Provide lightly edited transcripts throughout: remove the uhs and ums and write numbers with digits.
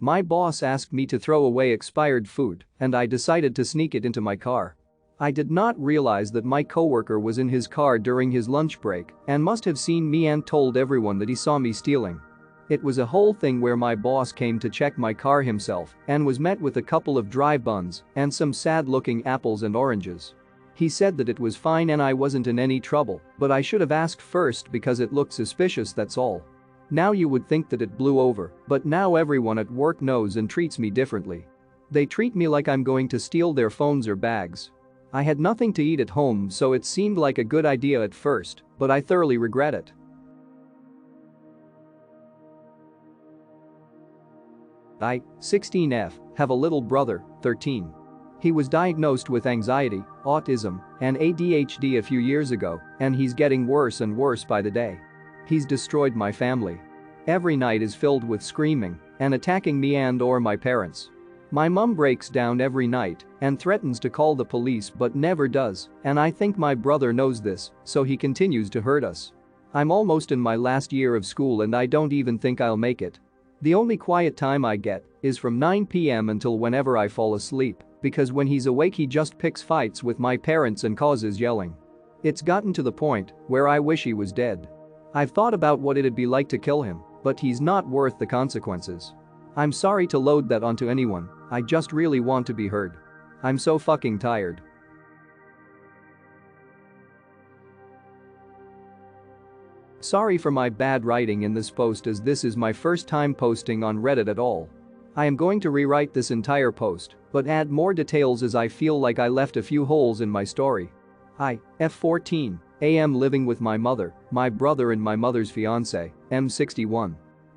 My boss asked me to throw away expired food, and I decided to sneak it into my car. I did not realize that my coworker was in his car during his lunch break and must have seen me and told everyone that he saw me stealing. It was a whole thing where my boss came to check my car himself and was met with a couple of dry buns and some sad-looking apples and oranges. He said that it was fine and I wasn't in any trouble, but I should have asked first because it looked suspicious, that's all. Now you would think that it blew over, but now everyone at work knows and treats me differently. They treat me like I'm going to steal their phones or bags. I had nothing to eat at home, so it seemed like a good idea at first, but I thoroughly regret it. I, 16F, have a little brother, 13. He was diagnosed with anxiety, autism, and ADHD a few years ago, and he's getting worse and worse by the day. He's destroyed my family. Every night is filled with screaming and attacking me and/or my parents. My mum breaks down every night and threatens to call the police but never does, and I think my brother knows this, so he continues to hurt us. I'm almost in my last year of school and I don't even think I'll make it. The only quiet time I get is from 9 p.m. until whenever I fall asleep, because when he's awake he just picks fights with my parents and causes yelling. It's gotten to the point where I wish he was dead. I've thought about what it'd be like to kill him, but he's not worth the consequences. I'm sorry to load that onto anyone, I just really want to be heard. I'm so fucking tired. Sorry for my bad writing in this post, as this is my first time posting on Reddit at all. I am going to rewrite this entire post, but add more details as I feel like I left a few holes in my story. I, F14, am living with my mother, my brother and my mother's fiancé, M61.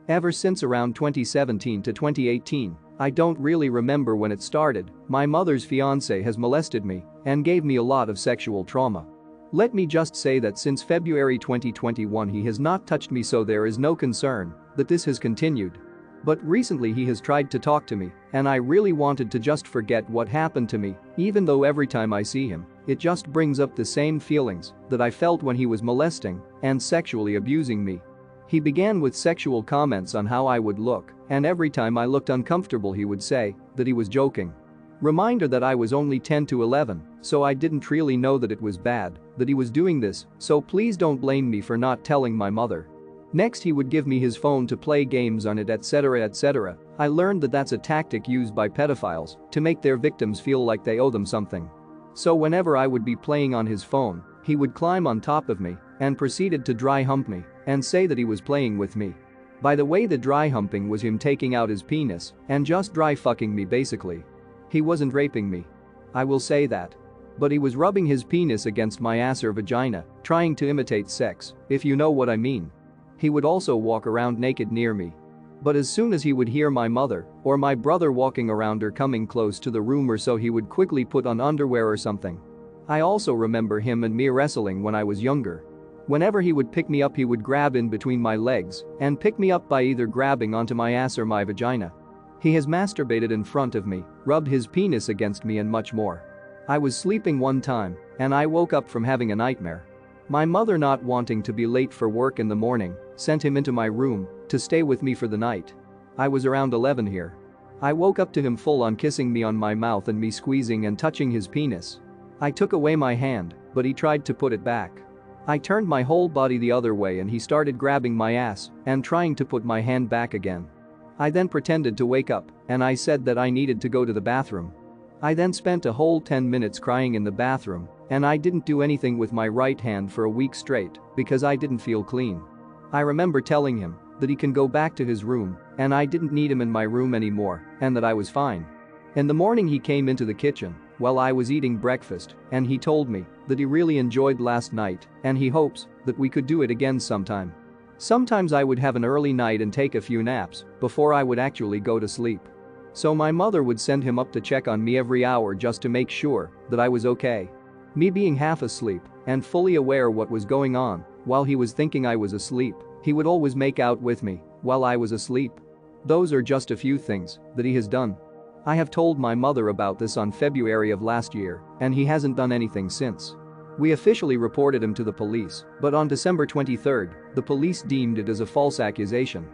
Ever since around 2017 to 2018, I don't really remember when it started, my mother's fiancé has molested me and gave me a lot of sexual trauma. Let me just say that since February 2021 he has not touched me, so there is no concern that this has continued. But recently he has tried to talk to me, and I really wanted to just forget what happened to me, even though every time I see him, it just brings up the same feelings that I felt when he was molesting and sexually abusing me. He began with sexual comments on how I would look, and every time I looked uncomfortable he would say that he was joking. Reminder that I was only 10 to 11, so I didn't really know that it was bad that he was doing this, so please don't blame me for not telling my mother. Next he would give me his phone to play games on it, etc, etc. I learned that that's a tactic used by pedophiles to make their victims feel like they owe them something. So whenever I would be playing on his phone, he would climb on top of me and proceeded to dry hump me and say that he was playing with me. By the way, the dry humping was him taking out his penis and just dry fucking me basically. He wasn't raping me. I will say that. But he was rubbing his penis against my ass or vagina, trying to imitate sex, if you know what I mean. He would also walk around naked near me. But as soon as he would hear my mother or my brother walking around or coming close to the room or so, he would quickly put on underwear or something. I also remember him and me wrestling when I was younger. Whenever he would pick me up he would grab in between my legs and pick me up by either grabbing onto my ass or my vagina. He has masturbated in front of me, rubbed his penis against me and much more. I was sleeping one time and I woke up from having a nightmare. My mother, not wanting to be late for work in the morning, sent him into my room to stay with me for the night. I was around 11 here. I woke up to him full on kissing me on my mouth and me squeezing and touching his penis. I took away my hand, but he tried to put it back. I turned my whole body the other way and he started grabbing my ass and trying to put my hand back again. I then pretended to wake up and I said that I needed to go to the bathroom. I then spent a whole 10 minutes crying in the bathroom, and I didn't do anything with my right hand for a week straight because I didn't feel clean. I remember telling him that he can go back to his room and I didn't need him in my room anymore and that I was fine. In the morning he came into the kitchen while I was eating breakfast and he told me that he really enjoyed last night and he hopes that we could do it again sometime. Sometimes I would have an early night and take a few naps before I would actually go to sleep. So my mother would send him up to check on me every hour just to make sure that I was okay. Me being half asleep and fully aware what was going on while he was thinking I was asleep, he would always make out with me while I was asleep. Those are just a few things that he has done. I have told my mother about this on February of last year and he hasn't done anything since. We officially reported him to the police, but on December 23rd, the police deemed it as a false accusation.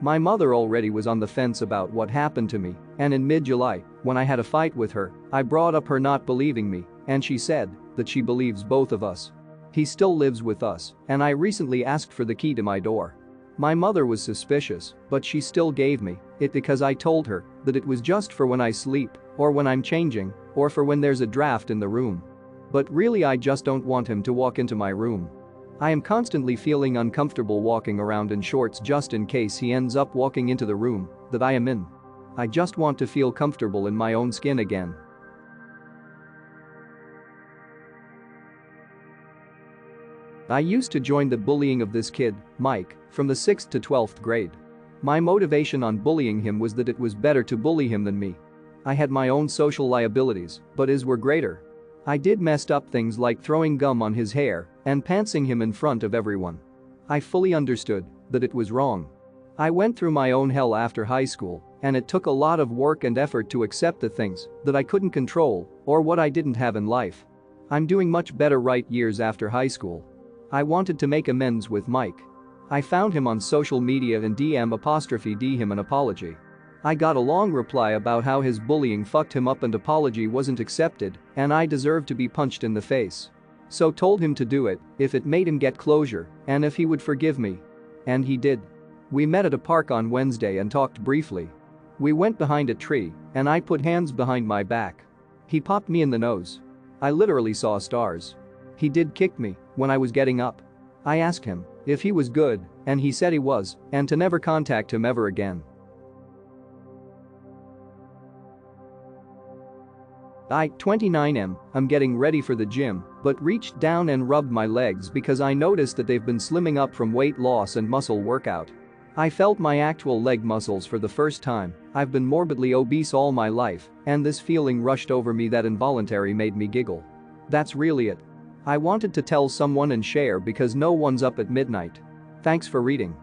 My mother already was on the fence about what happened to me, and in mid-July, when I had a fight with her, I brought up her not believing me, and she said that she believes both of us. He still lives with us, and I recently asked for the key to my door. My mother was suspicious, but she still gave me it because I told her that it was just for when I sleep, or when I'm changing, or for when there's a draft in the room. But really I just don't want him to walk into my room. I am constantly feeling uncomfortable walking around in shorts just in case he ends up walking into the room that I am in. I just want to feel comfortable in my own skin again. I used to join the bullying of this kid, Mike, from the 6th to 12th grade. My motivation on bullying him was that it was better to bully him than me. I had my own social liabilities, but his were greater. I did messed up things like throwing gum on his hair and pantsing him in front of everyone. I fully understood that it was wrong. I went through my own hell after high school, and it took a lot of work and effort to accept the things that I couldn't control or what I didn't have in life. I'm doing much better right years after high school. I wanted to make amends with Mike. I found him on social media and DM''d him an apology. I got a long reply about how his bullying fucked him up and apology wasn't accepted and I deserved to be punched in the face. So told him to do it if it made him get closure and if he would forgive me. And he did. We met at a park on Wednesday and talked briefly. We went behind a tree and I put hands behind my back. He popped me in the nose. I literally saw stars. He did kick me when I was getting up. I asked him if he was good and he said he was and to never contact him ever again. I, 29 I'm getting ready for the gym, but reached down and rubbed my legs because I noticed that they've been slimming up from weight loss and muscle workout. I felt my actual leg muscles for the first time. I've been morbidly obese all my life, and this feeling rushed over me that involuntary made me giggle. That's really it. I wanted to tell someone and share because no one's up at midnight. Thanks for reading.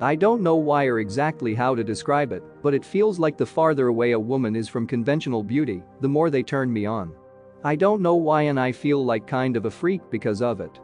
I don't know why or exactly how to describe it, but it feels like the farther away a woman is from conventional beauty, the more they turn me on. I don't know why and I feel like kind of a freak because of it.